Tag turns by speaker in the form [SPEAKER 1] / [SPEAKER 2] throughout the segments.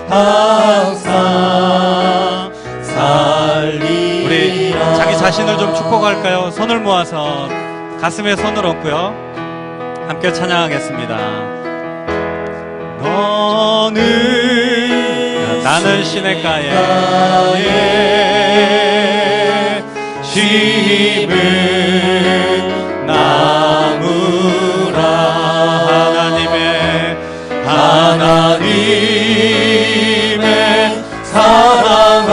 [SPEAKER 1] 항상 살리라.
[SPEAKER 2] 우리 자기 자신을 좀 축복할까요? 손을 모아서 가슴에 손을 얹고요, 함께 찬양하겠습니다. 나는 시냇가에 심은 나무라. 하나님의 사랑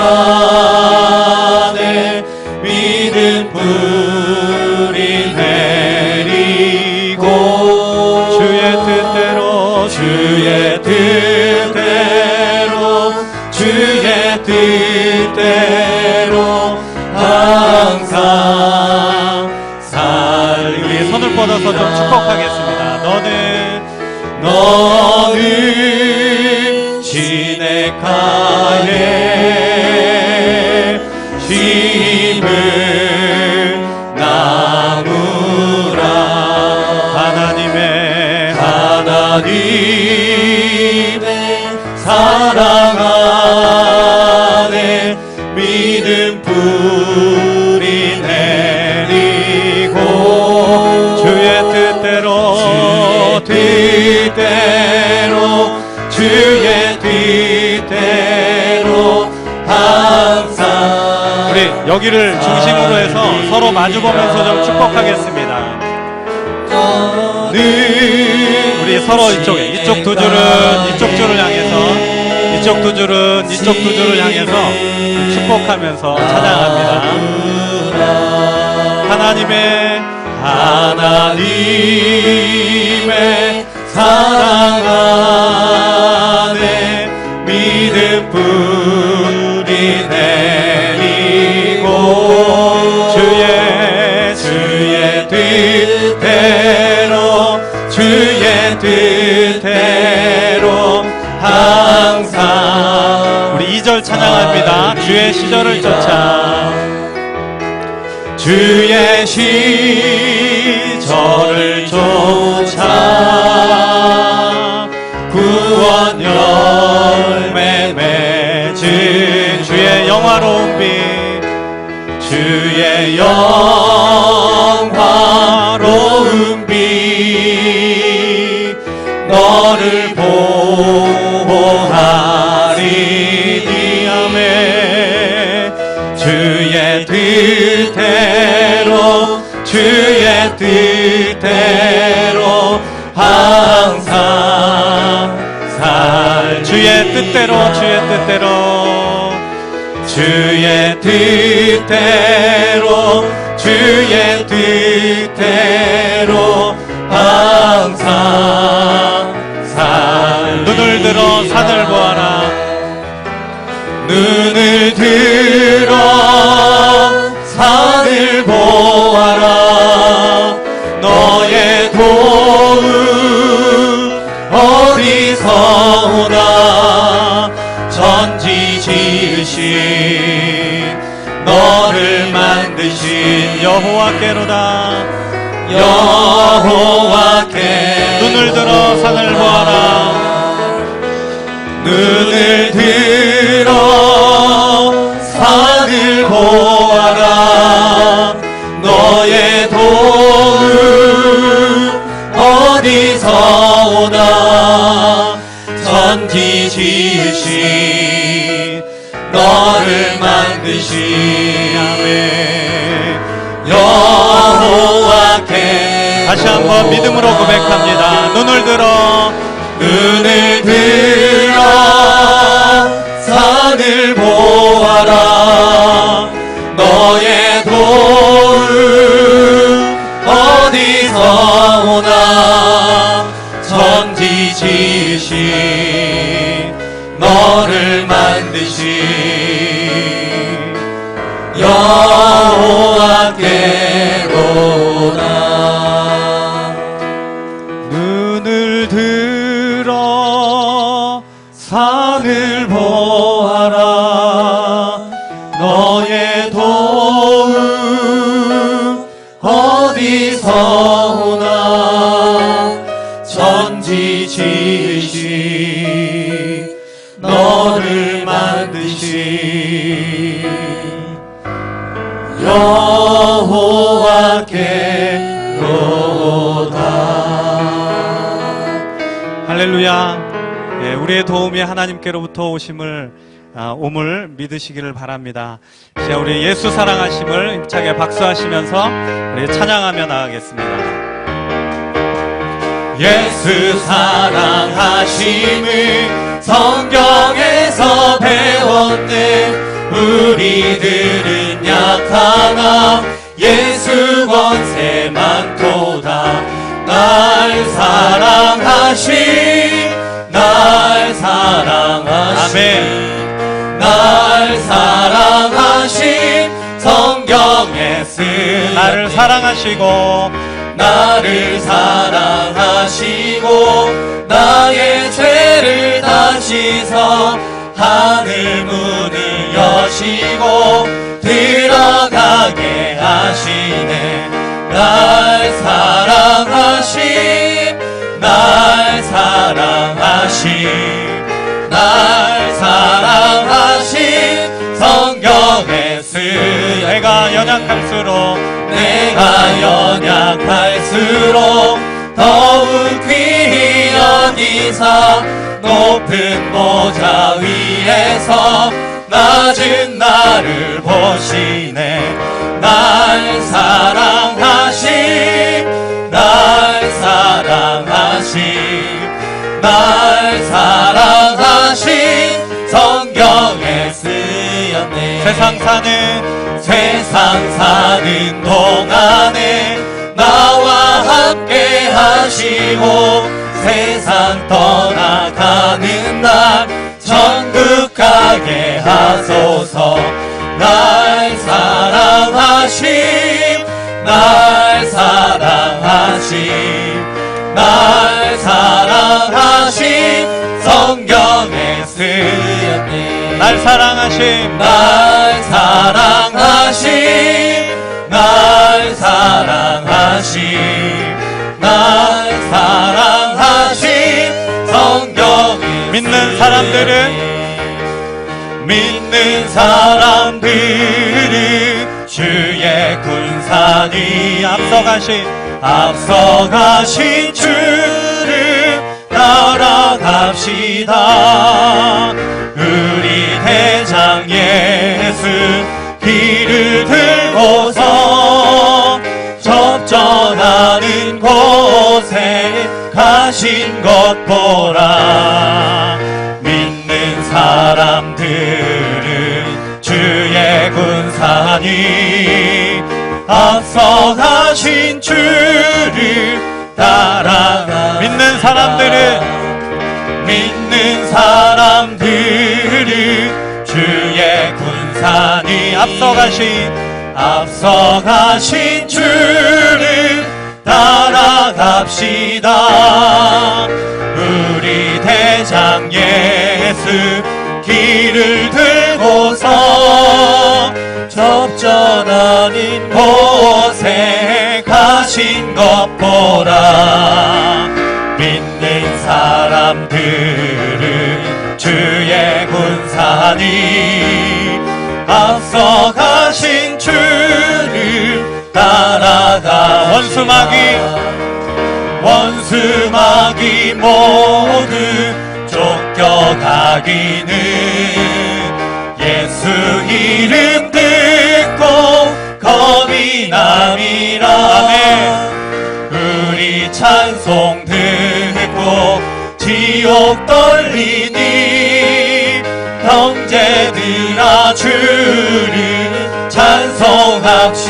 [SPEAKER 2] 안에 믿음 뿌리 내리고 주의 뜻대로 항상 살기. 우리 손을 뻗어서 좀 축복하겠습니다. 너는 시냇가에 심은 나무라. 하나님의 사랑 안에 믿음 뿌리 내리고 주의 뜻대로 항상. 우리 여기를 중심으로 해서 서로 마주보면서 좀 축복하겠습니다. 우리 서로 이쪽 두 줄은 이쪽 줄을 향해서, 이쪽 두 줄은 이쪽 두 줄을 향해서 축복하면서 찬양합니다. 하나님의 사랑 안에 믿음 뿌리 내리고 주의 뜻대로 항상. 우리 2절 찬양합니다. 주의 시절을 쫓아 구원 열매 맺은 주의 영화로운 빛, 너를 보호하리니. 아멘. 주의 뜻대로 항상 주의 뜻대로 항상 눈을 들어 산을 보아라. 눈을 들어 산을 보아라. 너의 도움 어디서 오나. 천지 지으신 너를 만드신 여호와께로다. 눈을 들어 산을 보아라. 눈을 들어 산을 보아라. 너의 도움 어디서 오나. 천지 지으신 너를 만드신 여호와께. 다시 한번 믿음으로 고백합니다. 눈을 들어 산을 보아라. 너의 도움 어디서 오나. 천지 지으신 너를 만드신 여호와께로다. 눈을 들어 산을 보아라. 너의 도움 어디서 오나. 천지 지으신 너
[SPEAKER 1] 여호와께로다.
[SPEAKER 2] 할렐루야. 예, 우리의 도움이 하나님께로부터 옴을 믿으시기를 바랍니다. 자, 우리 예수 사랑하심을 힘차게 박수하시면서 우리 찬양하며 나가겠습니다.
[SPEAKER 1] 예수 사랑하심을 성경에서 배웠네. 우리들은 약하나 예수 권세 많도다. 날 사랑하심, 날 사랑하심,
[SPEAKER 2] 아멘.
[SPEAKER 1] 날 사랑하심. 성경에 쓰였네.
[SPEAKER 2] 나를 사랑하시고
[SPEAKER 1] 나를 사랑하시고 나의 죄를 다 씻어 하늘 문을 여시고 들어가게 하시네. 날 사랑하심, 날 사랑하심, 날 사랑하심. 성경에 쓰여
[SPEAKER 2] 내가 연약할수록
[SPEAKER 1] 내가 연약할수록 더욱 귀히 여기사 높은 보좌 위에서 낮은 나를 보시네. 날 사랑하심, 날 사랑하심, 날 사랑하심. 성경에 쓰였네. 세상 사는 동안에 나와 함께 하시고 세상 떠나가는 날 천국 가게 하소서. 날 사랑하심, 날 사랑하심, 날 사랑하심. 성경에 쓰였네.
[SPEAKER 2] 날 사랑하심,
[SPEAKER 1] 날 사랑하심, 날 사랑하심, 날 사랑하심. 성경에
[SPEAKER 2] 믿는 사람들은
[SPEAKER 1] 주의 군사니
[SPEAKER 2] 앞서가신
[SPEAKER 1] 주를 따라갑시다. 우리 대장 예수 길을 들고서 접전하는 곳에 가신 것 보라. 믿는 사람들은 주의 군사니 앞서가신 주를 따라가.
[SPEAKER 2] 믿는
[SPEAKER 1] 사람들은 주의 군사니 앞서가신 주를 따라갑시다. 우리 대장 예수 길을 들고서 접전하는 곳에 가신 것 보라. 믿는 사람들은 주의 군사니 앞서가신 주를 따라가. 원수마귀 모두 쫓겨가기는 예수 이름 듣고 겁이 남이라. 우리 찬송 듣고 지옥 떨리니 형제들아 주를 찬송합시다.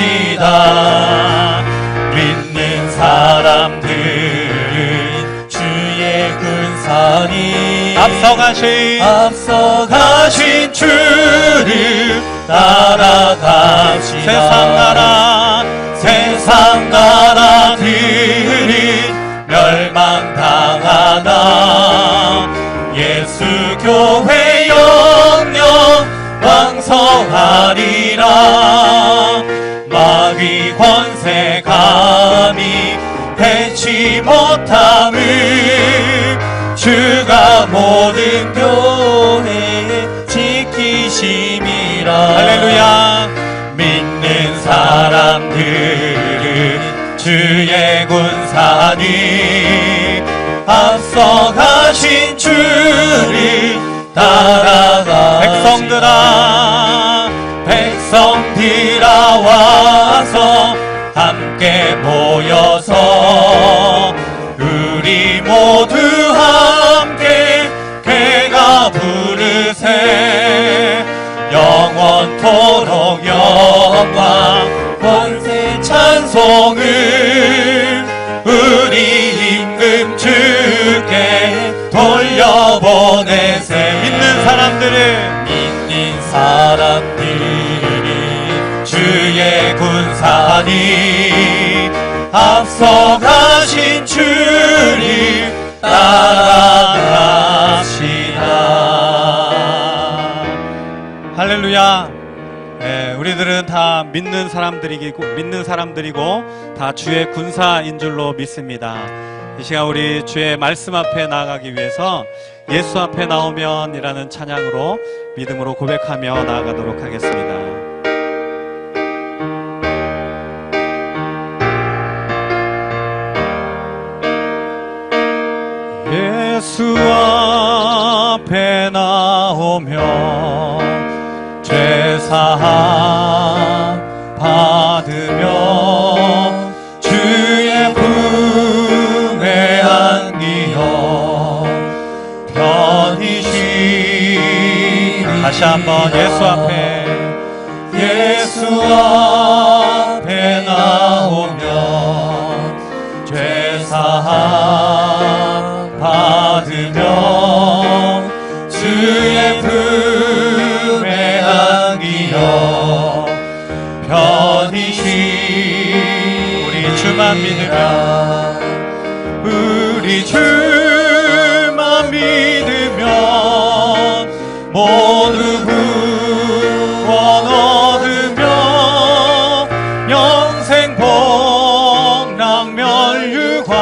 [SPEAKER 1] 믿는 사람들은 주의 군사니 앞서가신 주를 따라갑시다. 세상 나라들은 멸망당하나 예수 교회 영영 왕성하리라. 마귀 권세 감히 대치 못함을 주가 모든 교회 지키심이라. 들은 주의 군사니 앞서가신 주를 따라가 백성들아 와서 함께 모여서 우리 모두 함께 괴가 부르세 영원토록 영광 권세 찬송을 우리 임금 주께 돌려보내세
[SPEAKER 2] 믿는 사람들이
[SPEAKER 1] 주의 군사니 앞서가신 주를 따라갑시다.
[SPEAKER 2] 할렐루야. 우리들은 다 믿는 사람들이고 다 주의 군사인 줄로 믿습니다. 이 시간 우리 주의 말씀 앞에 나아가기 위해서 예수 앞에 나오면 이라는 찬양으로 믿음으로 고백하며 나아가도록 하겠습니다. 예수 앞에 나오면 죄사함 받으며 주의 품에 안기어 편히 쉬리. 다시 한번 예수 앞에 나오면 죄사함 받으며 주의 품에 안기어 편히 쉬리. 우리 주만
[SPEAKER 1] 믿으면 모두 구원 얻으며 영생 복락 멸류관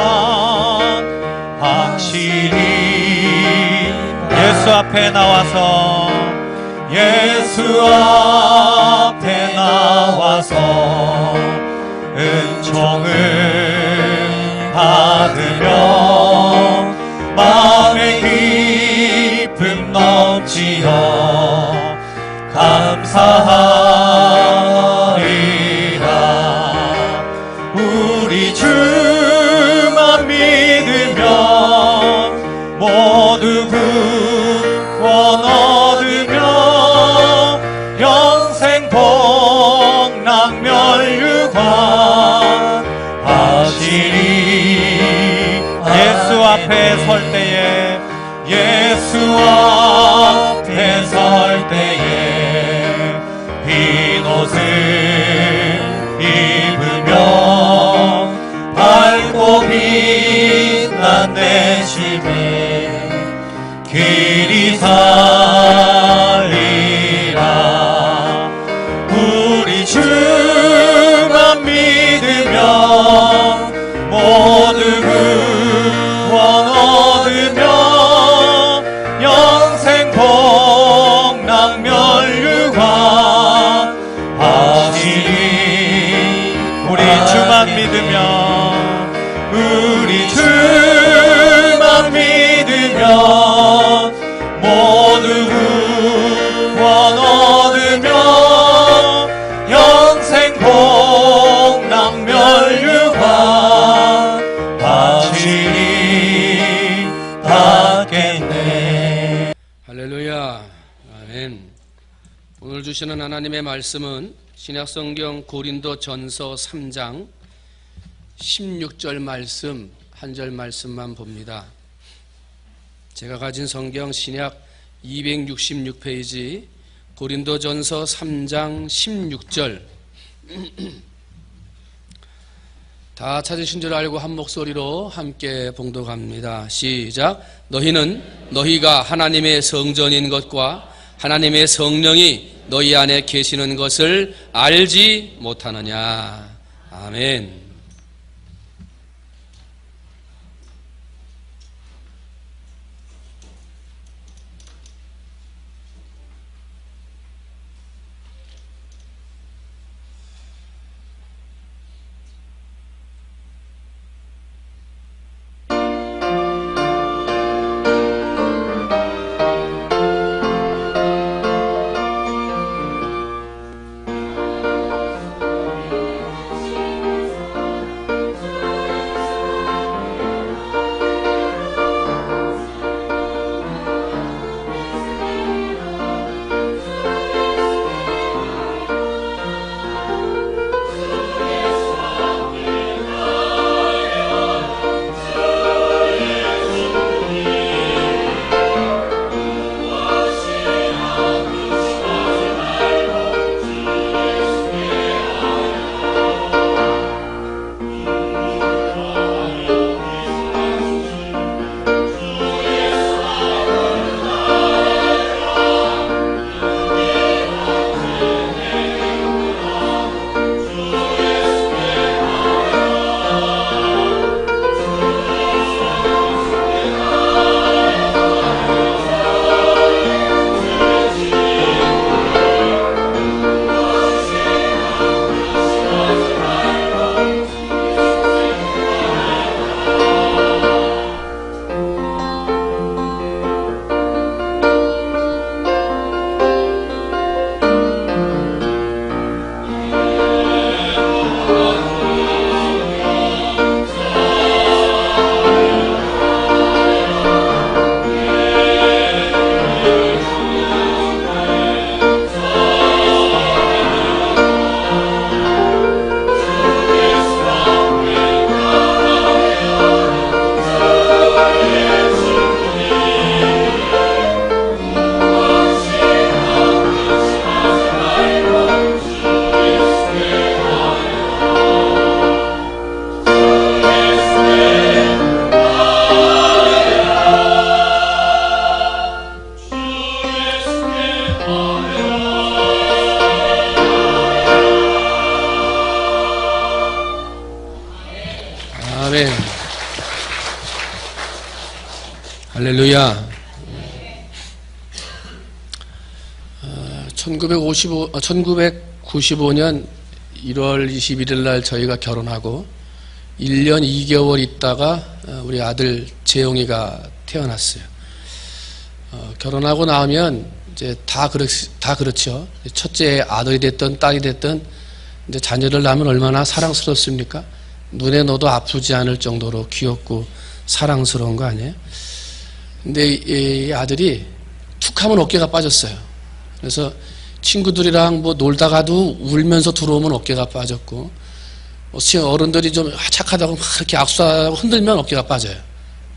[SPEAKER 1] 확실히
[SPEAKER 2] 예수 앞에 나와서
[SPEAKER 1] 은총을 받으며 마음의 기쁨 넘치어 감사하리라. 우리 주만 믿으면 모두 구원 얻으며 영생 복락 멸류관 하시리.
[SPEAKER 2] 예수 앞에 설 때에
[SPEAKER 1] 흰 옷을 입으며 밝고 빛난 내심에 길이 살리라. 우리 주만 믿으면 모두 구원 얻으며 영생 복락 멸류관 하시리.
[SPEAKER 2] 우리 주만 믿으면
[SPEAKER 1] 모두 구원 얻으며 영생 복락 멸류관 하시리. 받겠네.
[SPEAKER 3] 할렐루야. 아멘. 오늘 주시는 하나님의 말씀은 신약성경 고린도전서 3장 16절 말씀 한 절 말씀만 봅니다. 제가 가진 성경 신약 266페이지 고린도전서 3장 16절 다 찾으신 줄 알고 한 목소리로 함께 봉독합니다. 시작. 너희는 너희가 하나님의 성전인 것과 하나님의 성령이 너희 안에 계시는 것을 알지 못하느냐. 아멘. 할렐루야. 1995년 1월 21일 날 저희가 결혼하고 1년 2개월 있다가 우리 아들 재영이가 태어났어요. 결혼하고 나면 이제 다 그렇죠. 첫째 아들이 됐든 딸이 됐든 이제 자녀를 낳으면 얼마나 사랑스럽습니까? 눈에 넣어도 아프지 않을 정도로 귀엽고 사랑스러운 거 아니에요? 근데 이 아들이 툭 하면 어깨가 빠졌어요. 그래서 친구들이랑 뭐 놀다가도 울면서 들어오면 어깨가 빠졌고, 어른들이 좀 착하다고 막 이렇게 악수하고 흔들면 어깨가 빠져요.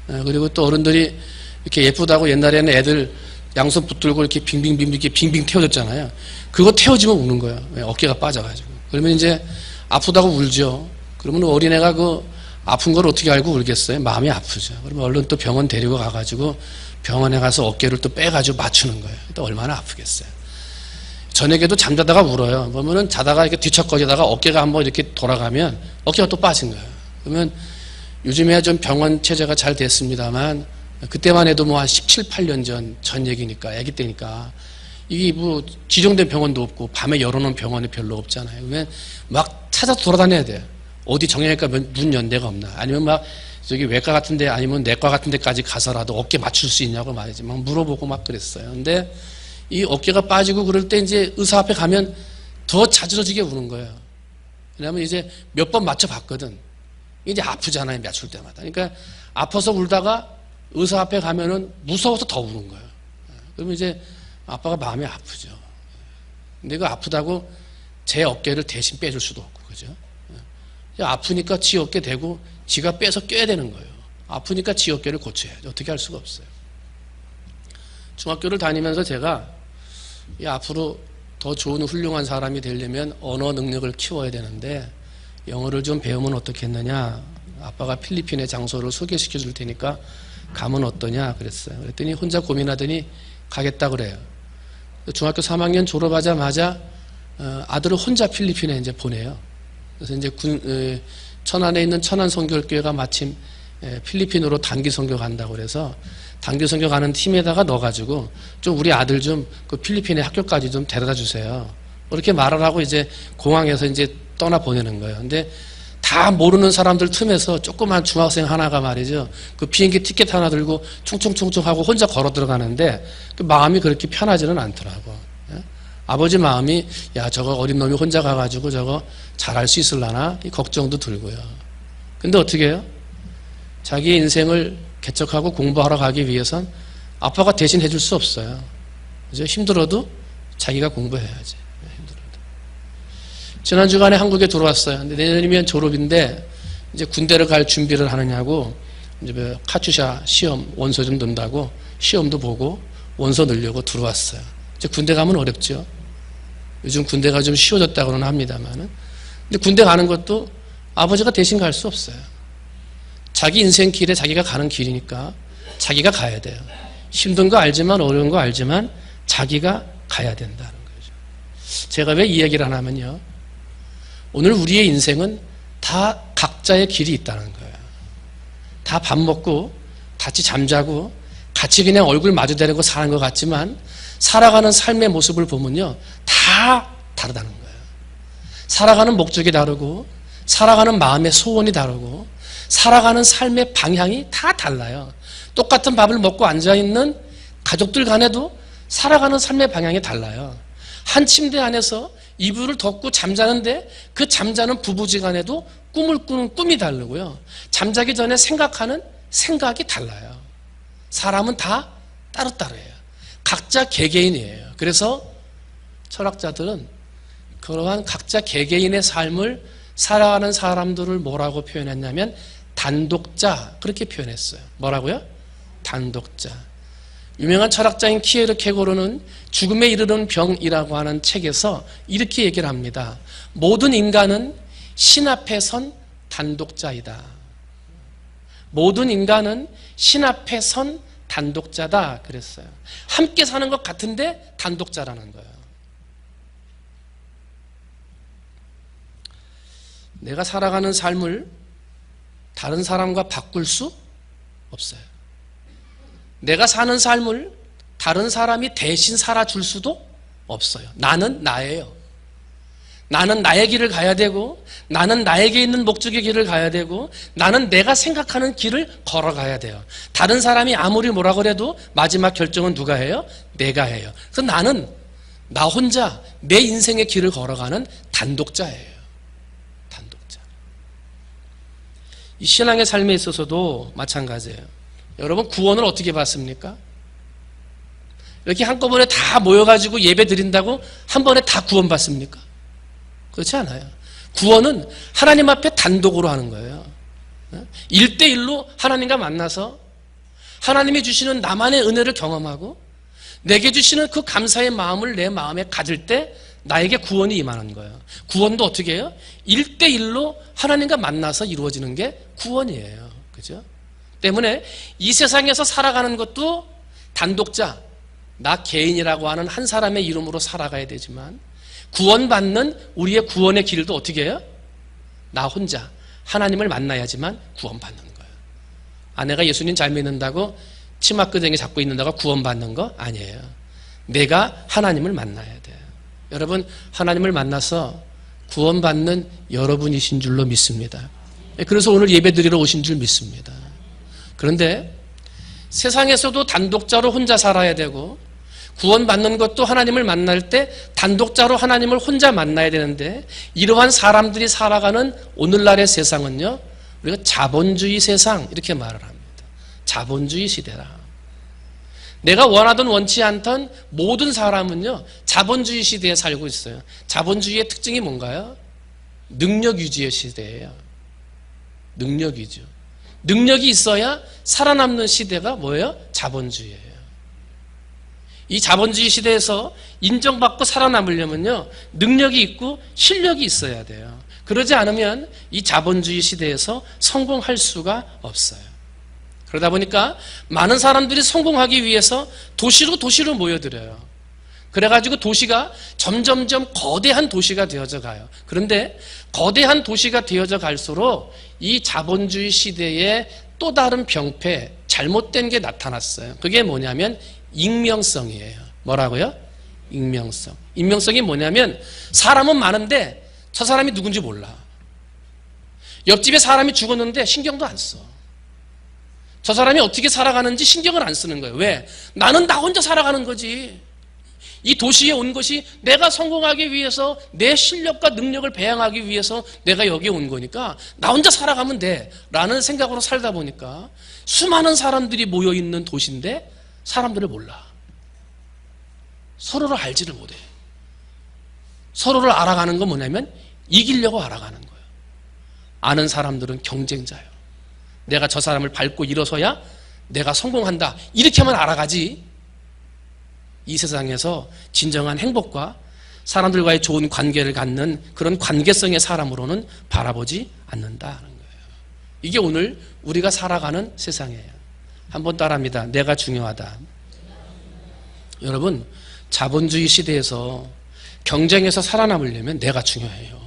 [SPEAKER 3] 그리고 또 어른들이 이렇게 예쁘다고 옛날에는 애들 양손 붙들고 이렇게 빙빙빙 이렇게 빙빙 태워줬잖아요. 그거 태워지면 우는 거예요. 어깨가 빠져가지고. 그러면 이제 아프다고 울죠. 그러면 어린애가 그 아픈 걸 어떻게 알고 울겠어요? 마음이 아프죠. 그러면 얼른 또 병원 데리고 가가지고 병원에 가서 어깨를 또 빼가지고 맞추는 거예요. 또 얼마나 아프겠어요. 저녁에도 잠자다가 울어요. 그러면은 자다가 이렇게 뒤척거리다가 어깨가 한번 이렇게 돌아가면 어깨가 또 빠진 거예요. 그러면 요즘에야 좀 병원 체제가 잘 됐습니다만 그때만 해도 뭐 한 17, 18년 전 얘기니까, 아기 때니까 이게 뭐 지정된 병원도 없고 밤에 열어놓은 병원이 별로 없잖아요. 그러면 막 찾아서 돌아다녀야 돼요. 어디 정형외과 문 연 데가 없나? 아니면 막 저기 외과 같은데 아니면 내과 같은 데까지 가서라도 어깨 맞출 수 있냐고 말이지. 막 물어보고 막 그랬어요. 근데 이 어깨가 빠지고 그럴 때 이제 의사 앞에 가면 더 자지러지게 우는 거예요. 왜냐하면 이제 몇 번 맞춰봤거든. 이제 아프잖아요. 맞출 때마다. 그러니까 아파서 울다가 의사 앞에 가면은 무서워서 더 우는 거예요. 그러면 이제 아빠가 마음이 아프죠. 근데 그 아프다고 제 어깨를 대신 빼줄 수도 없고, 그죠? 아프니까 지 어깨 대고 지가 빼서 껴야 되는 거예요. 아프니까 지 어깨를 고쳐야죠. 어떻게 할 수가 없어요. 중학교를 다니면서 제가 앞으로 더 좋은 훌륭한 사람이 되려면 언어 능력을 키워야 되는데 영어를 좀 배우면 어떻겠느냐. 아빠가 필리핀의 장소를 소개시켜 줄 테니까 가면 어떠냐 그랬어요. 그랬더니 혼자 고민하더니 가겠다 그래요. 중학교 3학년 졸업하자마자 아들을 혼자 필리핀에 이제 보내요. 그래서 이제 천안에 있는 천안 선교교회가 마침 필리핀으로 단기 선교 간다고 그래서 단기 선교 가는 팀에다가 넣어가지고 좀 우리 아들 좀 그 필리핀의 학교까지 좀 데려다 주세요. 그렇게 말을 하고 이제 공항에서 이제 떠나 보내는 거예요. 근데 다 모르는 사람들 틈에서 조그만 중학생 하나가 말이죠. 그 비행기 티켓 하나 들고 충충충충 하고 혼자 걸어 들어가는데 그 마음이 그렇게 편하지는 않더라고. 아버지 마음이 야 저거 어린 놈이 혼자 가가지고 저거 잘할 수 있을라나 이 걱정도 들고요. 근데 어떻게 해요? 자기의 인생을 개척하고 공부하러 가기 위해선 아빠가 대신 해줄 수 없어요. 그죠? 힘들어도 자기가 공부해야지. 힘들어도. 지난 주간에 한국에 들어왔어요. 근데 내년이면 졸업인데 이제 군대를 갈 준비를 하느냐고 이제 뭐 카투샤 시험 원서 좀 넣는다고 시험도 보고 원서 넣으려고 들어왔어요. 이제 군대 가면 어렵죠. 요즘 군대가 좀 쉬워졌다고는 합니다만은. 근데 군대 가는 것도 아버지가 대신 갈 수 없어요. 자기 인생 길에 자기가 가는 길이니까 자기가 가야 돼요. 힘든 거 알지만 어려운 거 알지만 자기가 가야 된다는 거죠. 제가 왜 이 얘기를 하냐면요. 오늘 우리의 인생은 다 각자의 길이 있다는 거예요. 다 밥 먹고 같이 잠자고 같이 그냥 얼굴 마주대고 사는 것 같지만 살아가는 삶의 모습을 보면요. 다 다르다는 거예요. 살아가는 목적이 다르고 살아가는 마음의 소원이 다르고 살아가는 삶의 방향이 다 달라요. 똑같은 밥을 먹고 앉아있는 가족들 간에도 살아가는 삶의 방향이 달라요. 한 침대 안에서 이불을 덮고 잠자는데 그 잠자는 부부지간에도 꿈을 꾸는 꿈이 다르고요. 잠자기 전에 생각하는 생각이 달라요. 사람은 다 따로따로해요. 각자 개개인이에요. 그래서 철학자들은 그러한 각자 개개인의 삶을 살아가는 사람들을 뭐라고 표현했냐면 단독자 그렇게 표현했어요. 뭐라고요? 단독자. 유명한 철학자인 키에르케고르는 죽음에 이르는 병이라고 하는 책에서 이렇게 얘기를 합니다. 모든 인간은 신 앞에 선 단독자이다. 모든 인간은 신 앞에 선 단독자다 그랬어요. 함께 사는 것 같은데 단독자라는 거예요. 내가 살아가는 삶을 다른 사람과 바꿀 수 없어요. 내가 사는 삶을 다른 사람이 대신 살아줄 수도 없어요. 나는 나예요. 나는 나의 길을 가야 되고, 나는 나에게 있는 목적의 길을 가야 되고, 나는 내가 생각하는 길을 걸어가야 돼요. 다른 사람이 아무리 뭐라 그래도 마지막 결정은 누가 해요? 내가 해요. 그래서 나는 나 혼자 내 인생의 길을 걸어가는 단독자예요. 단독자. 이 신앙의 삶에 있어서도 마찬가지예요. 여러분, 구원을 어떻게 받습니까? 이렇게 한꺼번에 다 모여가지고 예배 드린다고 한 번에 다 구원 받습니까? 그렇지 않아요. 구원은 하나님 앞에 단독으로 하는 거예요. 1대1로 하나님과 만나서 하나님이 주시는 나만의 은혜를 경험하고 내게 주시는 그 감사의 마음을 내 마음에 가질 때 나에게 구원이 임하는 거예요. 구원도 어떻게 해요? 1대1로 하나님과 만나서 이루어지는 게 구원이에요. 그죠? 때문에 이 세상에서 살아가는 것도 단독자, 나 개인이라고 하는 한 사람의 이름으로 살아가야 되지만 구원받는 우리의 구원의 길도 어떻게 해요? 나 혼자 하나님을 만나야지만 구원받는 거예요. 아내가 예수님 잘 믿는다고 치마끄댕이 잡고 있는다고 구원받는 거 아니에요. 내가 하나님을 만나야 돼요. 여러분, 하나님을 만나서 구원받는 여러분이신 줄로 믿습니다. 그래서 오늘 예배드리러 오신 줄 믿습니다. 그런데 세상에서도 단독자로 혼자 살아야 되고 구원받는 것도 하나님을 만날 때 단독자로 하나님을 혼자 만나야 되는데 이러한 사람들이 살아가는 오늘날의 세상은요, 우리가 자본주의 세상 이렇게 말을 합니다. 자본주의 시대라. 내가 원하든 원치 않던 모든 사람은요 자본주의 시대에 살고 있어요. 자본주의의 특징이 뭔가요? 능력 위주의 시대예요. 능력 위주. 능력이 있어야 살아남는 시대가 뭐예요? 자본주의예요. 이 자본주의 시대에서 인정받고 살아남으려면요 능력이 있고 실력이 있어야 돼요. 그러지 않으면 이 자본주의 시대에서 성공할 수가 없어요. 그러다 보니까 많은 사람들이 성공하기 위해서 도시로 모여들어요. 그래가지고 도시가 점점점 거대한 도시가 되어져 가요. 그런데 거대한 도시가 되어져 갈수록 이 자본주의 시대에 또 다른 병폐, 잘못된 게 나타났어요. 그게 뭐냐면 익명성이에요. 뭐라고요? 익명성. 익명성이 뭐냐면 사람은 많은데 저 사람이 누군지 몰라. 옆집에 사람이 죽었는데 신경도 안 써. 저 사람이 어떻게 살아가는지 신경을 안 쓰는 거예요. 왜? 나는 나 혼자 살아가는 거지. 이 도시에 온 것이 내가 성공하기 위해서 내 실력과 능력을 배양하기 위해서 내가 여기에 온 거니까 나 혼자 살아가면 돼 라는 생각으로 살다 보니까 수많은 사람들이 모여있는 도시인데 사람들을 몰라. 서로를 알지를 못해. 서로를 알아가는 건 뭐냐면 이기려고 알아가는 거예요. 아는 사람들은 경쟁자예요. 내가 저 사람을 밟고 일어서야 내가 성공한다 이렇게만 알아가지 이 세상에서 진정한 행복과 사람들과의 좋은 관계를 갖는 그런 관계성의 사람으로는 바라보지 않는다는 거예요. 이게 오늘 우리가 살아가는 세상이에요. 한번 따라합니다. 내가 중요하다. 여러분, 자본주의 시대에서 경쟁에서 살아남으려면 내가 중요해요.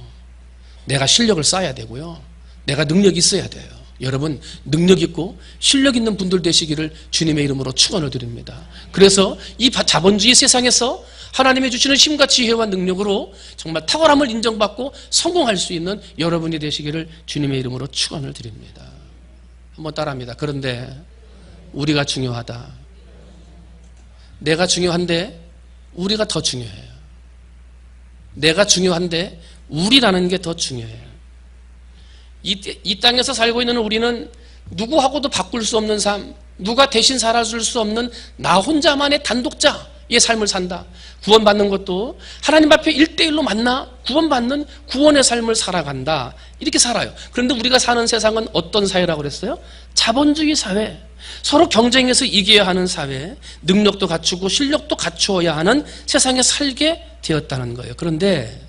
[SPEAKER 3] 내가 실력을 쌓아야 되고요. 내가 능력이 있어야 돼요. 여러분, 능력 있고 실력 있는 분들 되시기를 주님의 이름으로 축원을 드립니다. 그래서 이 자본주의 세상에서 하나님이 주시는 힘과 지혜와 능력으로 정말 탁월함을 인정받고 성공할 수 있는 여러분이 되시기를 주님의 이름으로 축원을 드립니다. 한번 따라합니다. 그런데 우리가 중요하다. 내가 중요한데 우리가 더 중요해요. 내가 중요한데 우리라는 게 더 중요해요. 이 땅에서 살고 있는 우리는 누구하고도 바꿀 수 없는 삶, 누가 대신 살아줄 수 없는 나 혼자만의 단독자의 삶을 산다. 구원받는 것도 하나님 앞에 1대1로 만나 구원받는 구원의 삶을 살아간다. 이렇게 살아요. 그런데 우리가 사는 세상은 어떤 사회라고 그랬어요? 자본주의 사회. 서로 경쟁해서 이겨야 하는 사회, 능력도 갖추고 실력도 갖추어야 하는 세상에 살게 되었다는 거예요. 그런데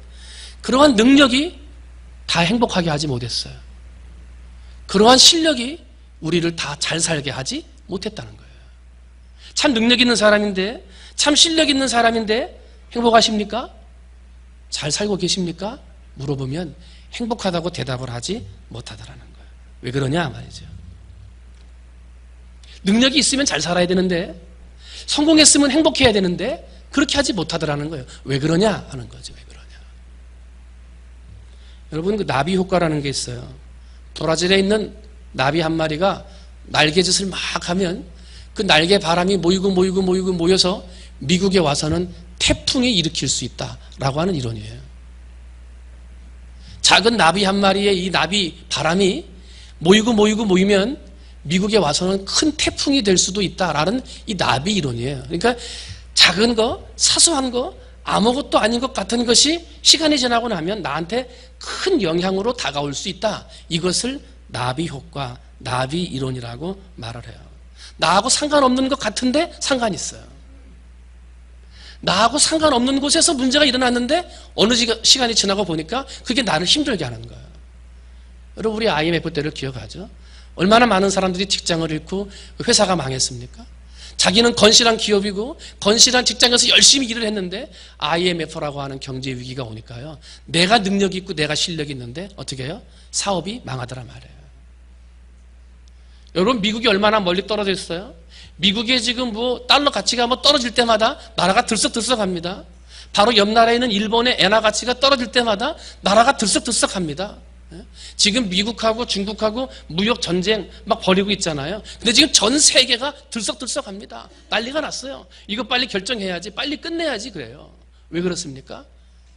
[SPEAKER 3] 그러한 능력이 다 행복하게 하지 못했어요. 그러한 실력이 우리를 다 잘 살게 하지 못했다는 거예요. 참 능력 있는 사람인데, 참 실력 있는 사람인데 행복하십니까? 잘 살고 계십니까? 물어보면 행복하다고 대답을 하지 못하더라는 거예요. 왜 그러냐 말이죠. 능력이 있으면 잘 살아야 되는데, 성공했으면 행복해야 되는데 그렇게 하지 못하더라는 거예요. 왜 그러냐 하는 거죠. 왜 그러냐. 여러분, 그 나비 효과라는 게 있어요. 브라질에 있는 나비 한 마리가 날개짓을 막 하면 그 날개 바람이 모여서 미국에 와서는 태풍이 일으킬 수 있다라고 하는 이론이에요. 작은 나비 한 마리의 이 나비 바람이 모이면 미국에 와서는 큰 태풍이 될 수도 있다라는 이 나비 이론이에요. 그러니까 작은 거, 사소한 거, 아무것도 아닌 것 같은 것이 시간이 지나고 나면 나한테 큰 영향으로 다가올 수 있다. 이것을 나비 효과, 나비 이론이라고 말을 해요. 나하고 상관없는 것 같은데 상관이 있어요. 나하고 상관없는 곳에서 문제가 일어났는데 어느 시간이 지나고 보니까 그게 나를 힘들게 하는 거예요. 여러분, 우리 IMF 때를 기억하죠? 얼마나 많은 사람들이 직장을 잃고 회사가 망했습니까? 자기는 건실한 기업이고 건실한 직장에서 열심히 일을 했는데 IMF라고 하는 경제 위기가 오니까요, 내가 능력이 있고 내가 실력이 있는데 어떻게 해요? 사업이 망하더라 말이에요. 여러분, 미국이 얼마나 멀리 떨어져 있어요? 미국에 지금 달러 가치가 떨어질 때마다 나라가 들썩들썩합니다. 바로 옆 나라에 있는 일본의 엔화 가치가 떨어질 때마다 나라가 들썩들썩합니다. 지금 미국하고 중국하고 무역 전쟁 막 벌이고 있잖아요. 근데 지금 전 세계가 들썩들썩합니다. 난리가 났어요. 이거 빨리 결정해야지, 빨리 끝내야지 그래요. 왜 그렇습니까?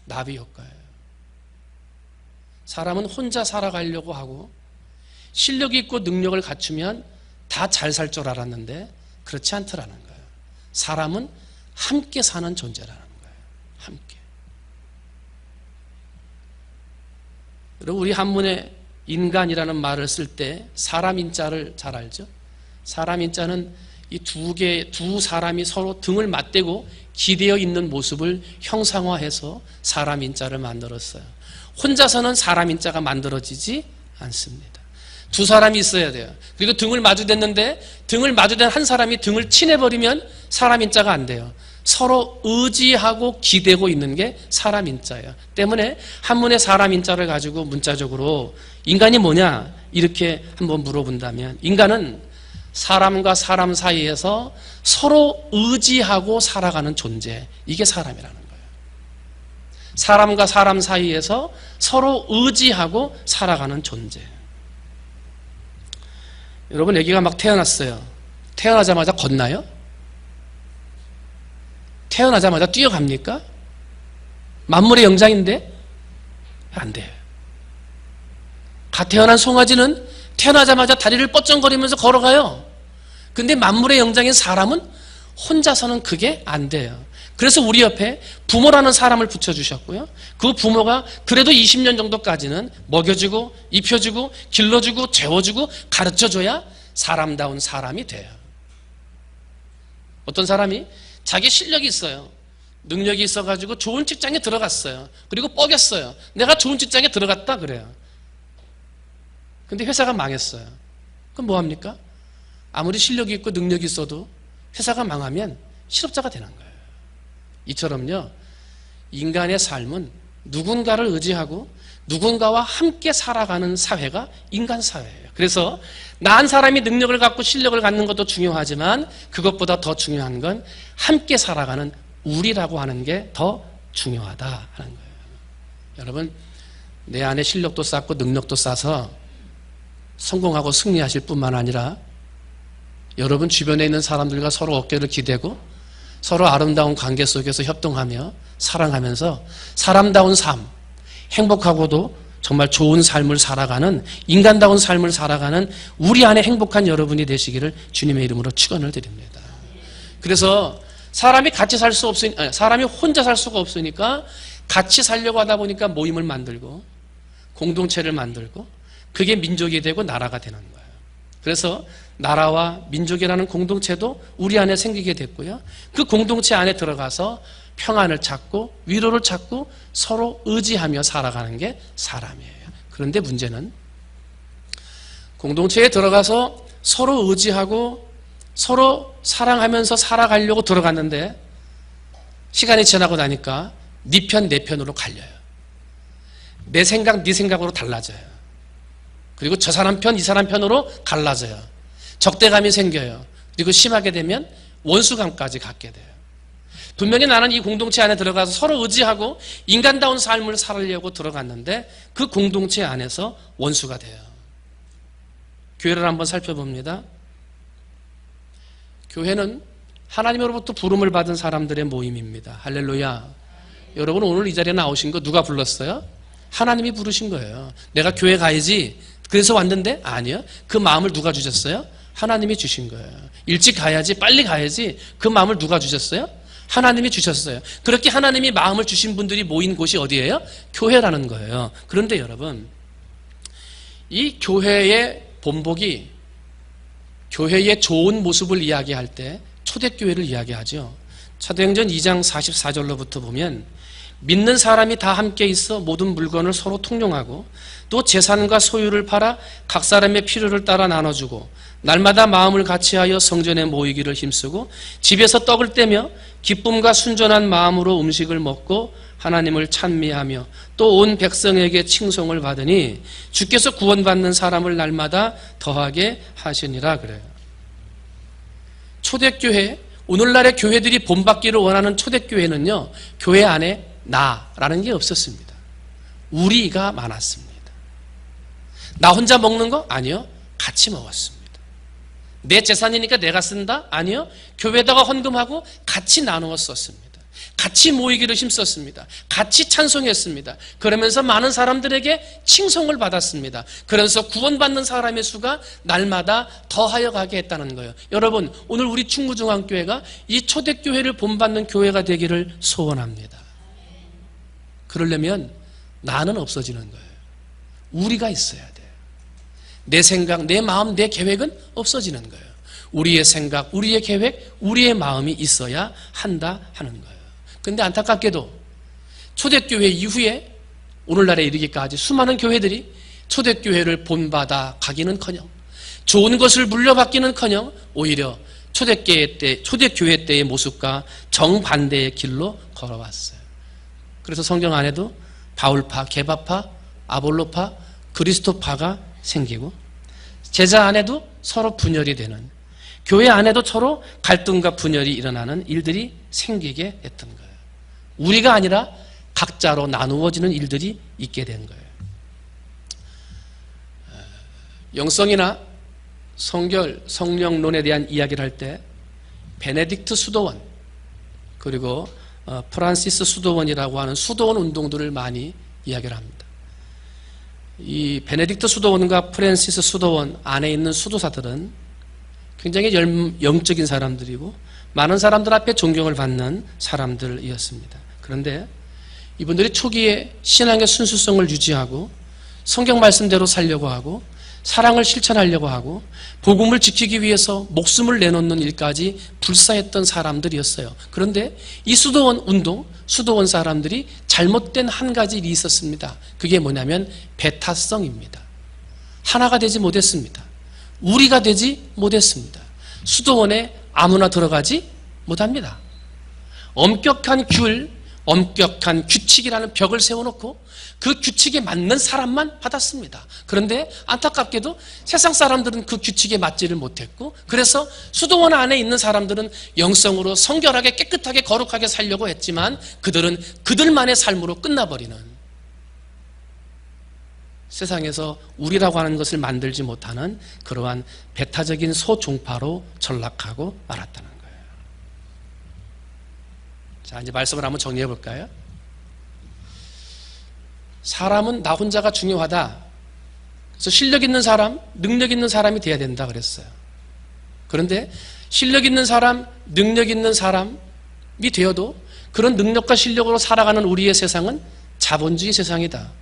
[SPEAKER 3] 나비 효과예요. 사람은 혼자 살아가려고 하고 실력이 있고 능력을 갖추면 다 잘 살 줄 알았는데 그렇지 않더라는 거예요. 사람은 함께 사는 존재라는 거예요. 함께. 여러분, 우리 한문에 인간이라는 말을 쓸 때 사람 인자를 잘 알죠? 사람 인자는 이 두 사람이 서로 등을 맞대고 기대어 있는 모습을 형상화해서 사람 인자를 만들었어요. 혼자서는 사람 인자가 만들어지지 않습니다. 두 사람이 있어야 돼요. 그리고 등을 마주댔는데 등을 마주댄 한 사람이 등을 친해버리면 사람 인자가 안 돼요. 서로 의지하고 기대고 있는 게 사람 인자예요. 때문에 한문의 사람 인자를 가지고 문자적으로 인간이 뭐냐 이렇게 한번 물어본다면, 인간은 사람과 사람 사이에서 서로 의지하고 살아가는 존재, 이게 사람이라는 거예요. 사람과 사람 사이에서 서로 의지하고 살아가는 존재. 여러분, 아기가 막 태어났어요. 태어나자마자 걷나요? 태어나자마자 뛰어갑니까? 만물의 영장인데? 안 돼요. 갓 태어난 송아지는 태어나자마자 다리를 뻗정거리면서 걸어가요. 근데 만물의 영장인 사람은 혼자서는 그게 안 돼요. 그래서 우리 옆에 부모라는 사람을 붙여주셨고요. 그 부모가 그래도 20년 정도까지는 먹여주고 입혀주고 길러주고 재워주고 가르쳐줘야 사람다운 사람이 돼요. 어떤 사람이 자기 실력이 있어요. 능력이 있어가지고 좋은 직장에 들어갔어요. 그리고 뻐겼어요. 내가 좋은 직장에 들어갔다 그래요. 근데 회사가 망했어요. 그럼 뭐합니까? 아무리 실력이 있고 능력이 있어도 회사가 망하면 실업자가 되는 거예요. 이처럼요, 인간의 삶은 누군가를 의지하고 누군가와 함께 살아가는 사회가 인간 사회예요. 그래서 나 한 사람이 능력을 갖고 실력을 갖는 것도 중요하지만 그것보다 더 중요한 건 함께 살아가는 우리라고 하는 게 더 중요하다 하는 거예요. 여러분, 내 안에 실력도 쌓고 능력도 쌓아서 성공하고 승리하실 뿐만 아니라 여러분 주변에 있는 사람들과 서로 어깨를 기대고 서로 아름다운 관계 속에서 협동하며 사랑하면서 사람다운 삶, 행복하고도 정말 좋은 삶을 살아가는, 인간다운 삶을 살아가는 우리 안에 행복한 여러분이 되시기를 주님의 이름으로 축원을 드립니다. 그래서 사람이 같이 살 수 없으니, 사람이 혼자 살 수가 없으니까 같이 살려고 하다 보니까 모임을 만들고 공동체를 만들고 그게 민족이 되고 나라가 되는 거예요. 그래서 나라와 민족이라는 공동체도 우리 안에 생기게 됐고요. 그 공동체 안에 들어가서 평안을 찾고 위로를 찾고 서로 의지하며 살아가는 게 사람이에요. 그런데 문제는 공동체에 들어가서 서로 의지하고 서로 사랑하면서 살아가려고 들어갔는데 시간이 지나고 나니까 네 편, 내 편으로 갈려요. 내 생각, 네 생각으로 달라져요. 그리고 저 사람 편, 이 사람 편으로 갈라져요. 적대감이 생겨요. 그리고 심하게 되면 원수감까지 갖게 돼요. 분명히 나는 이 공동체 안에 들어가서 서로 의지하고 인간다운 삶을 살려고 들어갔는데 그 공동체 안에서 원수가 돼요. 교회를 한번 살펴봅니다. 교회는 하나님으로부터 부름을 받은 사람들의 모임입니다. 할렐루야. 여러분 오늘 이 자리에 나오신 거 누가 불렀어요? 하나님이 부르신 거예요. 내가 교회 가야지 그래서 왔는데? 아니요. 그 마음을 누가 주셨어요? 하나님이 주신 거예요. 일찍 가야지 빨리 가야지 그 마음을 누가 주셨어요? 하나님이 주셨어요. 그렇게 하나님이 마음을 주신 분들이 모인 곳이 어디예요? 교회라는 거예요. 그런데 여러분 이 교회의 본복이 교회의 좋은 모습을 이야기할 때 초대교회를 이야기하죠. 사도행전 2장 44절로부터 보면 믿는 사람이 다 함께 있어 모든 물건을 서로 통용하고 또 재산과 소유를 팔아 각 사람의 필요를 따라 나눠주고 날마다 마음을 같이하여 성전에 모이기를 힘쓰고 집에서 떡을 떼며 기쁨과 순전한 마음으로 음식을 먹고 하나님을 찬미하며 또 온 백성에게 칭송을 받으니 주께서 구원받는 사람을 날마다 더하게 하시니라 그래요. 초대교회, 오늘날의 교회들이 본받기를 원하는 초대교회는요, 교회 안에 나라는 게 없었습니다. 우리가 많았습니다. 나 혼자 먹는 거? 아니요. 같이 먹었습니다. 내 재산이니까 내가 쓴다? 아니요. 교회에다가 헌금하고 같이 나누어 썼습니다. 같이 모이기를 힘썼습니다. 같이 찬송했습니다. 그러면서 많은 사람들에게 칭송을 받았습니다. 그래서 구원받는 사람의 수가 날마다 더하여 가게 했다는 거예요. 여러분, 오늘 우리 충무중앙교회가 이 초대교회를 본받는 교회가 되기를 소원합니다. 그러려면 나는 없어지는 거예요. 우리가 있어야 돼요. 내 생각, 내 마음, 내 계획은 없어지는 거예요. 우리의 생각, 우리의 계획, 우리의 마음이 있어야 한다 하는 거예요. 그런데 안타깝게도 초대교회 이후에 오늘날에 이르기까지 수많은 교회들이 초대교회를 본받아 가기는커녕 좋은 것을 물려받기는커녕 오히려 초대교회 때의 모습과 정반대의 길로 걸어왔어요. 그래서 성경 안에도 바울파, 게바파, 아볼로파, 그리스도파가 생기고 제자 안에도 서로 분열이 되는, 교회 안에도 서로 갈등과 분열이 일어나는 일들이 생기게 했던 거예요. 우리가 아니라 각자로 나누어지는 일들이 있게 된 거예요. 영성이나 성결, 성령론에 대한 이야기를 할 때 베네딕트 수도원 그리고 프란시스 수도원이라고 하는 수도원 운동들을 많이 이야기를 합니다. 이 베네딕트 수도원과 프란시스 수도원 안에 있는 수도사들은 굉장히 영적인 사람들이고 많은 사람들 앞에 존경을 받는 사람들이었습니다. 그런데 이분들이 초기에 신앙의 순수성을 유지하고 성경 말씀대로 살려고 하고 사랑을 실천하려고 하고 복음을 지키기 위해서 목숨을 내놓는 일까지 불사했던 사람들이었어요. 그런데 이 수도원 운동, 수도원 사람들이 잘못된 한 가지 일이 있었습니다. 그게 뭐냐면 배타성입니다. 하나가 되지 못했습니다. 우리가 되지 못했습니다. 수도원에 아무나 들어가지 못합니다. 엄격한 규율, 엄격한 규칙이라는 벽을 세워놓고 그 규칙에 맞는 사람만 받았습니다. 그런데 안타깝게도 세상 사람들은 그 규칙에 맞지를 못했고 그래서 수도원 안에 있는 사람들은 영성으로 성결하게 깨끗하게 거룩하게 살려고 했지만 그들은 그들만의 삶으로 끝나버리는, 세상에서 우리라고 하는 것을 만들지 못하는 그러한 배타적인 소종파로 전락하고 말았다는 거예요. 자, 이제 말씀을 한번 정리해 볼까요? 사람은 나 혼자가 중요하다. 그래서 실력 있는 사람, 능력 있는 사람이 돼야 된다 그랬어요. 그런데 실력 있는 사람, 능력 있는 사람이 되어도 그런 능력과 실력으로 살아가는 우리의 세상은 자본주의 세상이다.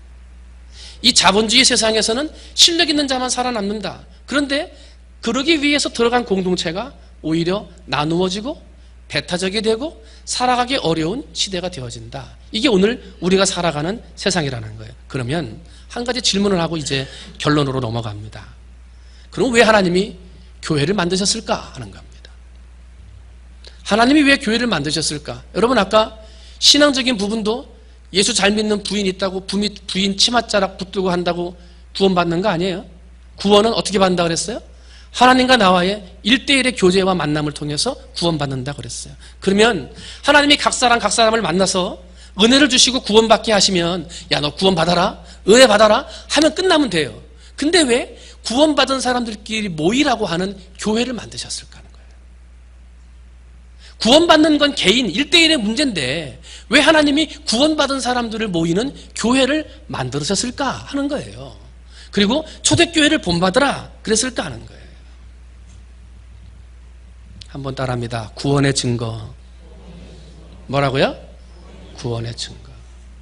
[SPEAKER 3] 이 자본주의 세상에서는 실력 있는 자만 살아남는다. 그런데 그러기 위해서 들어간 공동체가 오히려 나누어지고 배타적이 되고 살아가기 어려운 시대가 되어진다. 이게 오늘 우리가 살아가는 세상이라는 거예요. 그러면 한 가지 질문을 하고 이제 결론으로 넘어갑니다. 그럼 왜 하나님이 교회를 만드셨을까 하는 겁니다. 하나님이 왜 교회를 만드셨을까? 여러분 아까 신앙적인 부분도 예수 잘 믿는 부인 있다고 부인 치맛자락 붙들고 한다고 구원받는 거 아니에요? 구원은 어떻게 받는다 그랬어요? 하나님과 나와의 1대1의 교제와 만남을 통해서 구원받는다 그랬어요. 그러면 하나님이 각 사람을 만나서 은혜를 주시고 구원받게 하시면 야, 너 구원받아라, 은혜 받아라 하면 끝나면 돼요. 근데 왜 구원받은 사람들끼리 모이라고 하는 교회를 만드셨을까 하는 거예요. 구원받는 건 개인 1대1의 문제인데 왜 하나님이 구원받은 사람들을 모이는 교회를 만들으셨을까 하는 거예요. 그리고 초대교회를 본받으라 그랬을까 하는 거예요. 한번 따라합니다. 구원의 증거. 뭐라고요? 구원의 증거.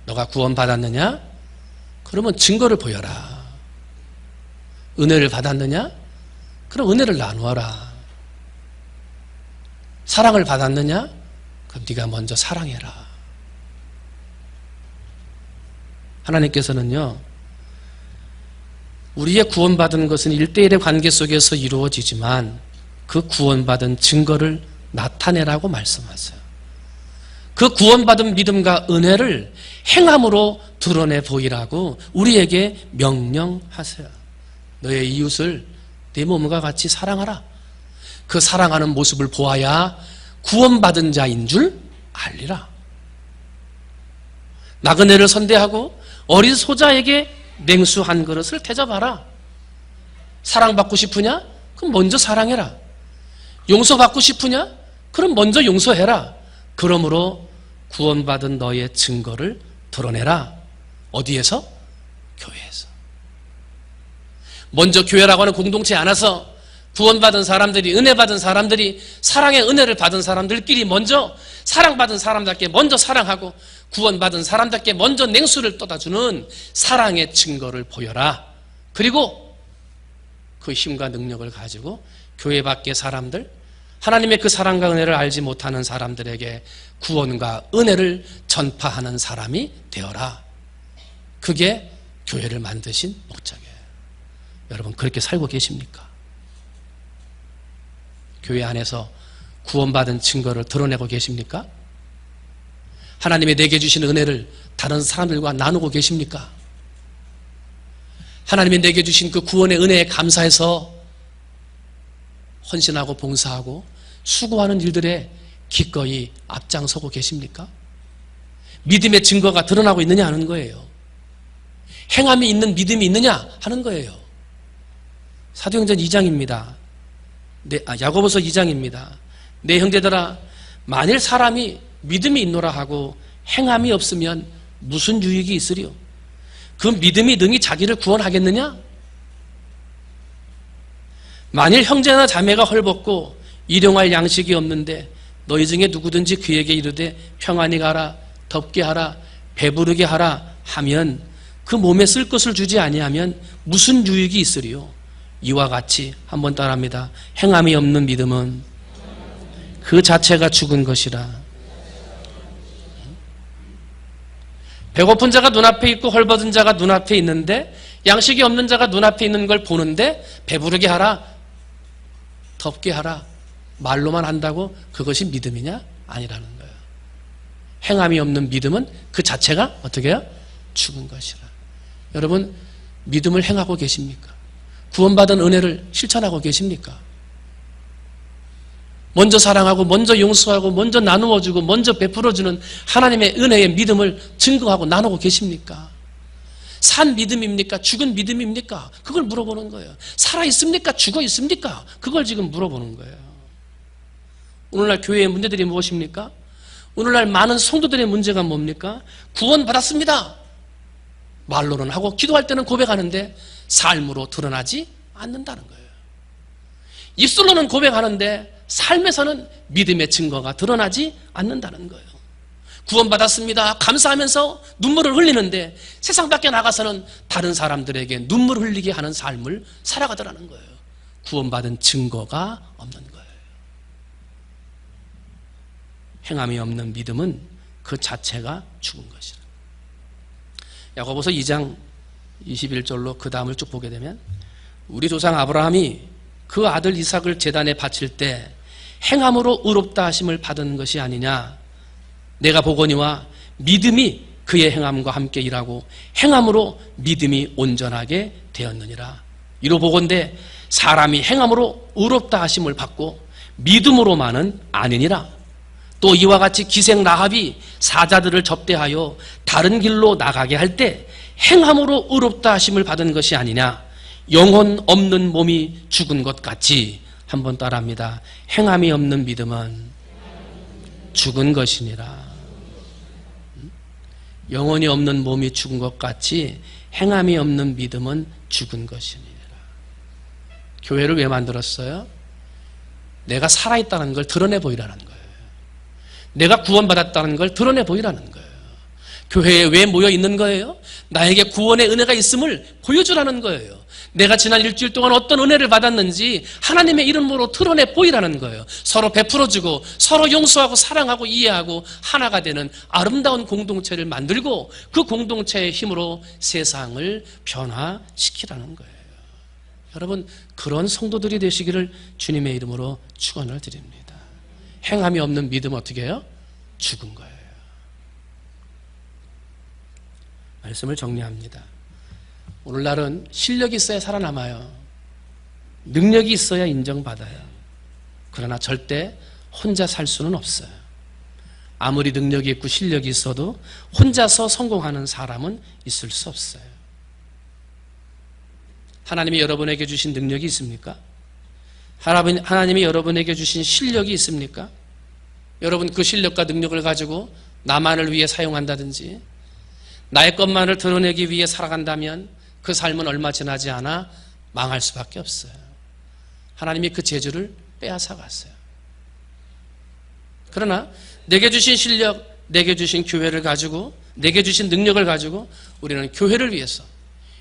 [SPEAKER 3] 너가 구원받았느냐? 그러면 증거를 보여라. 은혜를 받았느냐? 그럼 은혜를 나누어라. 사랑을 받았느냐? 그럼 네가 먼저 사랑해라. 하나님께서는요, 우리의 구원받은 것은 1대1의 관계 속에서 이루어지지만 그 구원받은 증거를 나타내라고 말씀하세요. 그 구원받은 믿음과 은혜를 행함으로 드러내 보이라고 우리에게 명령하세요. 너의 이웃을 내 몸과 같이 사랑하라. 그 사랑하는 모습을 보아야 구원받은 자인 줄 알리라. 나그네를 선대하고 어린 소자에게 냉수 한 그릇을 대접하라. 사랑받고 싶으냐? 그럼 먼저 사랑해라. 용서받고 싶으냐? 그럼 먼저 용서해라. 그러므로 구원받은 너의 증거를 드러내라. 어디에서? 교회에서. 먼저 교회라고 하는 공동체에 안아서 구원받은 사람들이, 은혜받은 사람들이, 사랑의 은혜를 받은 사람들끼리 먼저 사랑받은 사람답게 먼저 사랑하고 구원받은 사람답게 먼저 냉수를 떠다주는 사랑의 증거를 보여라. 그리고 그 힘과 능력을 가지고 교회 밖의 사람들, 하나님의 그 사랑과 은혜를 알지 못하는 사람들에게 구원과 은혜를 전파하는 사람이 되어라. 그게 교회를 만드신 목적이에요. 여러분, 그렇게 살고 계십니까? 교회 안에서 구원받은 증거를 드러내고 계십니까? 하나님이 내게 주신 은혜를 다른 사람들과 나누고 계십니까? 하나님이 내게 주신 그 구원의 은혜에 감사해서 헌신하고 봉사하고 수고하는 일들에 기꺼이 앞장서고 계십니까? 믿음의 증거가 드러나고 있느냐 하는 거예요. 행함이 있는 믿음이 있느냐 하는 거예요. 사도행전 2장입니다. 야고보서 2장입니다. 내 형제들아, 만일 사람이 믿음이 있노라 하고 행함이 없으면 무슨 유익이 있으리요? 그 믿음이 능히 자기를 구원하겠느냐? 만일 형제나 자매가 헐벗고 일용할 양식이 없는데 너희 중에 누구든지 그에게 이르되 평안히 가라, 덥게 하라, 배부르게 하라 하면 그 몸에 쓸 것을 주지 아니하면 무슨 유익이 있으리요? 이와 같이 한번 따라합니다. 행함이 없는 믿음은 그 자체가 죽은 것이라. 배고픈 자가 눈앞에 있고 헐벗은 자가 눈앞에 있는데 양식이 없는 자가 눈앞에 있는 걸 보는데 배부르게 하라, 덥게 하라 말로만 한다고 그것이 믿음이냐? 아니라는 거예요. 행함이 없는 믿음은 그 자체가 어떻게 해요? 죽은 것이라. 여러분, 믿음을 행하고 계십니까? 구원받은 은혜를 실천하고 계십니까? 먼저 사랑하고 먼저 용서하고 먼저 나누어주고 먼저 베풀어주는 하나님의 은혜의 믿음을 증거하고 나누고 계십니까? 산 믿음입니까? 죽은 믿음입니까? 그걸 물어보는 거예요. 살아있습니까? 죽어있습니까? 그걸 지금 물어보는 거예요. 오늘날 교회의 문제들이 무엇입니까? 오늘날 많은 성도들의 문제가 뭡니까? 구원받았습니다. 말로는 하고 기도할 때는 고백하는데 삶으로 드러나지 않는다는 거예요. 입술로는 고백하는데 삶에서는 믿음의 증거가 드러나지 않는다는 거예요. 구원받았습니다. 감사하면서 눈물을 흘리는데 세상 밖에 나가서는 다른 사람들에게 눈물 흘리게 하는 삶을 살아가더라는 거예요. 구원받은 증거가 없는 거예요. 행함이 없는 믿음은 그 자체가 죽은 것이라. 야고보서 2장 21절로 그 다음을 쭉 보게 되면 우리 조상 아브라함이 그 아들 이삭을 제단에 바칠 때 행함으로 의롭다 하심을 받은 것이 아니냐. 내가 보거니와 믿음이 그의 행함과 함께 일하고 행함으로 믿음이 온전하게 되었느니라. 이로 보건대 사람이 행함으로 의롭다 하심을 받고 믿음으로만은 아니니라. 또 이와 같이 기생 라합이 사자들을 접대하여 다른 길로 나가게 할 때 행함으로 의롭다 하심을 받은 것이 아니냐. 영혼 없는 몸이 죽은 것 같이. 한번 따라합니다. 행함이 없는 믿음은 죽은 것이니라. 영혼이 없는 몸이 죽은 것 같이 행함이 없는 믿음은 죽은 것이니라. 교회를 왜 만들었어요? 내가 살아있다는 걸 드러내 보이라는 거예요. 내가 구원받았다는 걸 드러내 보이라는 거예요. 교회에 왜 모여 있는 거예요? 나에게 구원의 은혜가 있음을 보여주라는 거예요. 내가 지난 일주일 동안 어떤 은혜를 받았는지 하나님의 이름으로 드러내 보이라는 거예요. 서로 베풀어주고 서로 용서하고 사랑하고 이해하고 하나가 되는 아름다운 공동체를 만들고 그 공동체의 힘으로 세상을 변화시키라는 거예요. 여러분, 그런 성도들이 되시기를 주님의 이름으로 축원을 드립니다. 행함이 없는 믿음 어떻게 해요? 죽은 거예요. 말씀을 정리합니다. 오늘날은 실력이 있어야 살아남아요. 능력이 있어야 인정받아요. 그러나 절대 혼자 살 수는 없어요. 아무리 능력이 있고 실력이 있어도 혼자서 성공하는 사람은 있을 수 없어요. 하나님이 여러분에게 주신 능력이 있습니까? 하나님이 여러분에게 주신 실력이 있습니까? 여러분 그 실력과 능력을 가지고 나만을 위해 사용한다든지 나의 것만을 드러내기 위해 살아간다면 그 삶은 얼마 지나지 않아 망할 수밖에 없어요. 하나님이 그 재주를 빼앗아 갔어요. 그러나 내게 주신 실력, 내게 주신 교회를 가지고, 내게 주신 능력을 가지고 우리는 교회를 위해서,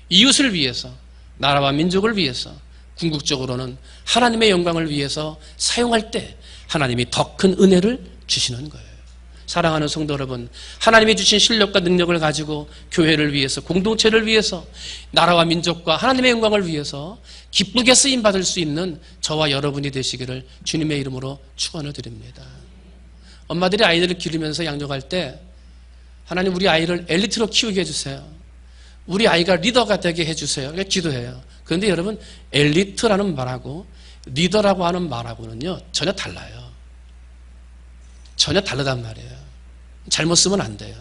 [SPEAKER 3] 이웃을 위해서, 나라와 민족을 위해서, 궁극적으로는 하나님의 영광을 위해서 사용할 때 하나님이 더 큰 은혜를 주시는 거예요. 사랑하는 성도 여러분, 하나님이 주신 실력과 능력을 가지고 교회를 위해서, 공동체를 위해서, 나라와 민족과 하나님의 영광을 위해서 기쁘게 쓰임받을 수 있는 저와 여러분이 되시기를 주님의 이름으로 축원을 드립니다. 엄마들이 아이들을 기르면서 양육할 때 하나님 우리 아이를 엘리트로 키우게 해주세요. 우리 아이가 리더가 되게 해주세요. 그러니까 기도해요. 그런데 여러분, 엘리트라는 말하고 리더라고 하는 말하고는요 전혀 달라요. 전혀 다르단 말이에요. 잘못 쓰면 안 돼요.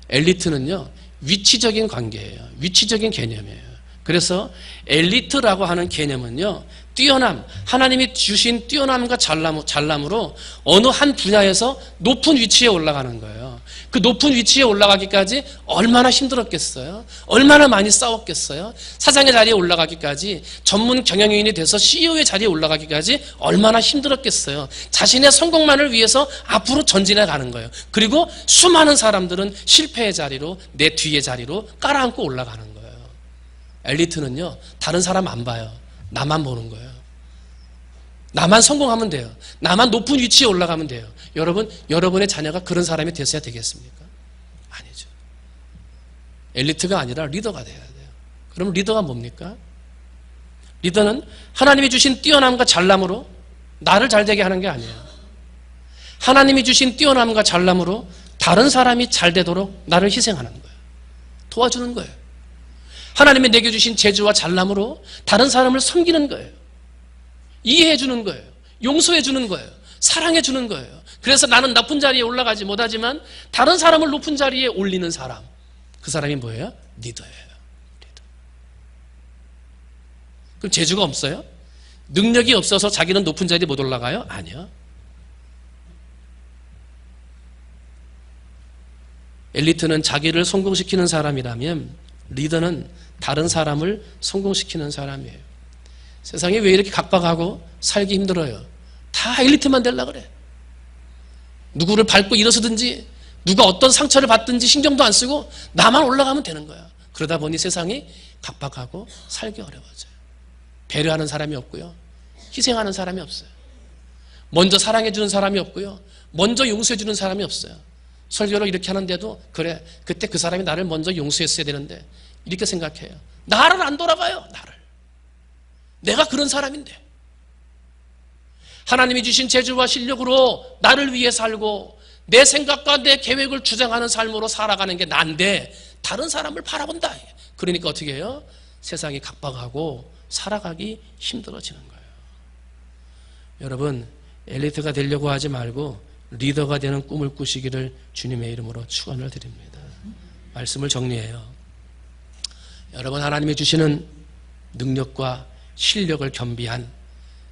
[SPEAKER 3] 엘리트는요 위치적인 관계예요. 위치적인 개념이에요. 그래서 엘리트라고 하는 개념은요 뛰어남, 하나님이 주신 뛰어남과 잘남으로 어느 한 분야에서 높은 위치에 올라가는 거예요. 그 높은 위치에 올라가기까지 얼마나 힘들었겠어요? 얼마나 많이 싸웠겠어요? 사장의 자리에 올라가기까지, 전문 경영인이 돼서 CEO의 자리에 올라가기까지 얼마나 힘들었겠어요? 자신의 성공만을 위해서 앞으로 전진해 가는 거예요. 그리고 수많은 사람들은 실패의 자리로, 내 뒤의 자리로 깔아앉고 올라가는 거예요. 엘리트는요 다른 사람 안 봐요. 나만 보는 거예요. 나만 성공하면 돼요. 나만 높은 위치에 올라가면 돼요. 여러분, 여러분의 자녀가 그런 사람이 됐어야 되겠습니까? 아니죠. 엘리트가 아니라 리더가 돼야 돼요. 그럼 리더가 뭡니까? 리더는 하나님이 주신 뛰어남과 잘남으로 나를 잘되게 하는 게 아니에요. 하나님이 주신 뛰어남과 잘남으로 다른 사람이 잘되도록 나를 희생하는 거예요. 도와주는 거예요. 하나님이 내게 주신 재주와 잘남으로 다른 사람을 섬기는 거예요. 이해해 주는 거예요. 용서해 주는 거예요. 사랑해 주는 거예요. 그래서 나는 나쁜 자리에 올라가지 못하지만 다른 사람을 높은 자리에 올리는 사람, 그 사람이 뭐예요? 리더예요. 리더. 그럼 재주가 없어요? 능력이 없어서 자기는 높은 자리에 못 올라가요? 아니요. 엘리트는 자기를 성공시키는 사람이라면 리더는 다른 사람을 성공시키는 사람이에요. 세상에 왜 이렇게 각박하고 살기 힘들어요? 다 엘리트만 되려고 그래. 누구를 밟고 일어서든지 누가 어떤 상처를 받든지 신경도 안 쓰고 나만 올라가면 되는 거야. 그러다 보니 세상이 각박하고 살기 어려워져요. 배려하는 사람이 없고요. 희생하는 사람이 없어요. 먼저 사랑해주는 사람이 없고요. 먼저 용서해주는 사람이 없어요. 설교를 이렇게 하는데도 그래, 그때 그 사람이 나를 먼저 용서했어야 되는데 이렇게 생각해요. 나를 안 돌아가요. 나를. 내가 그런 사람인데. 하나님이 주신 재주와 실력으로 나를 위해 살고 내 생각과 내 계획을 주장하는 삶으로 살아가는 게 난데 다른 사람을 바라본다. 그러니까 어떻게 해요? 세상이 각박하고 살아가기 힘들어지는 거예요. 여러분, 엘리트가 되려고 하지 말고 리더가 되는 꿈을 꾸시기를 주님의 이름으로 축원을 드립니다. 말씀을 정리해요. 여러분, 하나님이 주시는 능력과 실력을 겸비한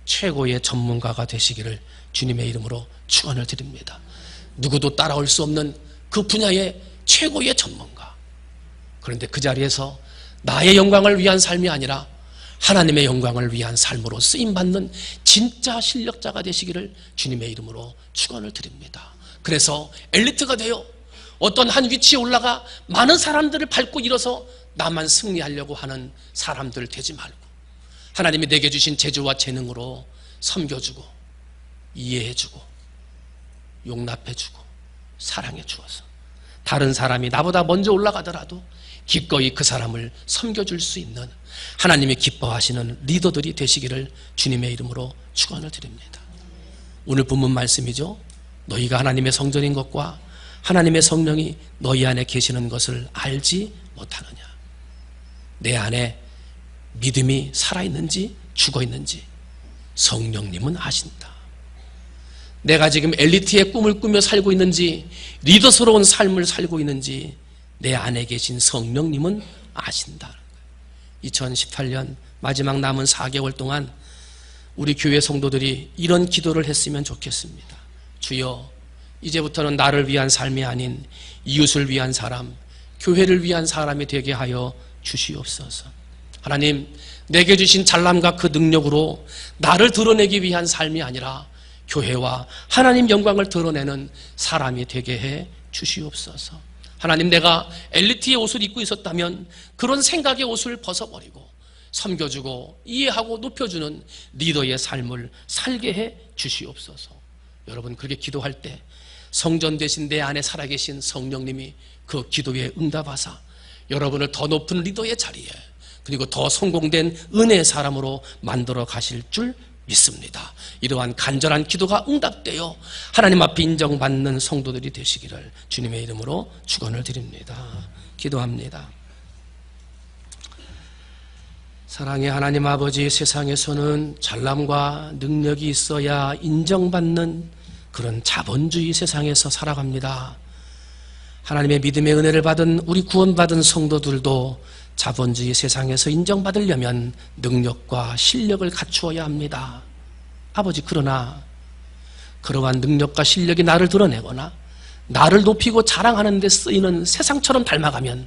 [SPEAKER 3] 최고의 전문가가 되시기를 주님의 이름으로 축원을 드립니다. 누구도 따라올 수 없는 그 분야의 최고의 전문가. 그런데 그 자리에서 나의 영광을 위한 삶이 아니라 하나님의 영광을 위한 삶으로 쓰임받는 진짜 실력자가 되시기를 주님의 이름으로 축원을 드립니다. 그래서 엘리트가 되어 어떤 한 위치에 올라가 많은 사람들을 밟고 일어서 나만 승리하려고 하는 사람들 되지 말고 하나님이 내게 주신 재주와 재능으로 섬겨주고 이해해주고 용납해주고 사랑해 주어서 다른 사람이 나보다 먼저 올라가더라도 기꺼이 그 사람을 섬겨줄 수 있는 하나님이 기뻐하시는 리더들이 되시기를 주님의 이름으로 축원을 드립니다. 오늘 본문 말씀이죠. 너희가 하나님의 성전인 것과 하나님의 성령이 너희 안에 계시는 것을 알지 못하느냐. 내 안에 믿음이 살아있는지 죽어있는지 성령님은 아신다. 내가 지금 엘리트의 꿈을 꾸며 살고 있는지 리더스러운 삶을 살고 있는지 내 안에 계신 성령님은 아신다. 2018년 마지막 남은 4개월 동안 우리 교회 성도들이 이런 기도를 했으면 좋겠습니다. 주여, 이제부터는 나를 위한 삶이 아닌 이웃을 위한 사람, 교회를 위한 사람이 되게 하여 주시옵소서. 하나님, 내게 주신 잘남과 그 능력으로 나를 드러내기 위한 삶이 아니라 교회와 하나님 영광을 드러내는 사람이 되게 해 주시옵소서. 하나님, 내가 엘리트의 옷을 입고 있었다면 그런 생각의 옷을 벗어버리고 섬겨주고 이해하고 높여주는 리더의 삶을 살게 해 주시옵소서. 여러분, 그렇게 기도할 때 성전 대신 내 안에 살아계신 성령님이 그 기도에 응답하사 여러분을 더 높은 리더의 자리에 그리고 더 성공된 은혜의 사람으로 만들어 가실 줄 믿습니다. 이러한 간절한 기도가 응답되어 하나님 앞에 인정받는 성도들이 되시기를 주님의 이름으로 축원을 드립니다. 기도합니다. 사랑의 하나님 아버지, 세상에서는 잘남과 능력이 있어야 인정받는 그런 자본주의 세상에서 살아갑니다. 하나님의 믿음의 은혜를 받은 우리 구원받은 성도들도 자본주의 세상에서 인정받으려면 능력과 실력을 갖추어야 합니다. 아버지, 그러나 그러한 능력과 실력이 나를 드러내거나 나를 높이고 자랑하는 데 쓰이는 세상처럼 닮아가면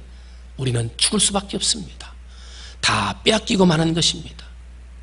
[SPEAKER 3] 우리는 죽을 수밖에 없습니다. 다 빼앗기고 마는 것입니다.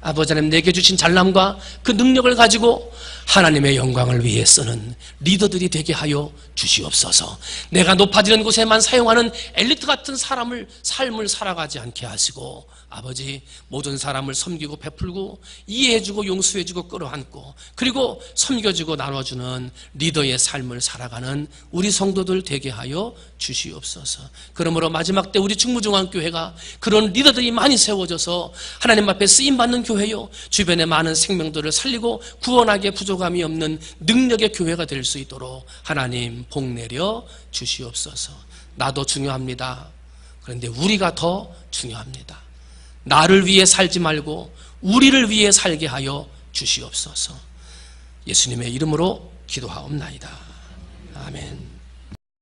[SPEAKER 3] 아버지 하나님, 내게 주신 잘남과 그 능력을 가지고 하나님의 영광을 위해 쓰는 리더들이 되게 하여 주시옵소서. 내가 높아지는 곳에만 사용하는 엘리트 같은 삶을 살아가지 않게 하시고 아버지, 모든 사람을 섬기고 베풀고 이해해주고 용서해주고 끌어안고 그리고 섬겨주고 나눠주는 리더의 삶을 살아가는 우리 성도들 되게 하여 주시옵소서. 그러므로 마지막 때 우리 충무중앙교회가 그런 리더들이 많이 세워져서 하나님 앞에 쓰임받는 교회요, 주변의 많은 생명들을 살리고 구원하기에 부족함이 없는 능력의 교회가 될 수 있도록 하나님 복 내려 주시옵소서. 나도 중요합니다. 그런데 우리가 더 중요합니다. 나를 위해 살지 말고 우리를 위해 살게 하여 주시옵소서. 예수님의 이름으로 기도하옵나이다. 아멘.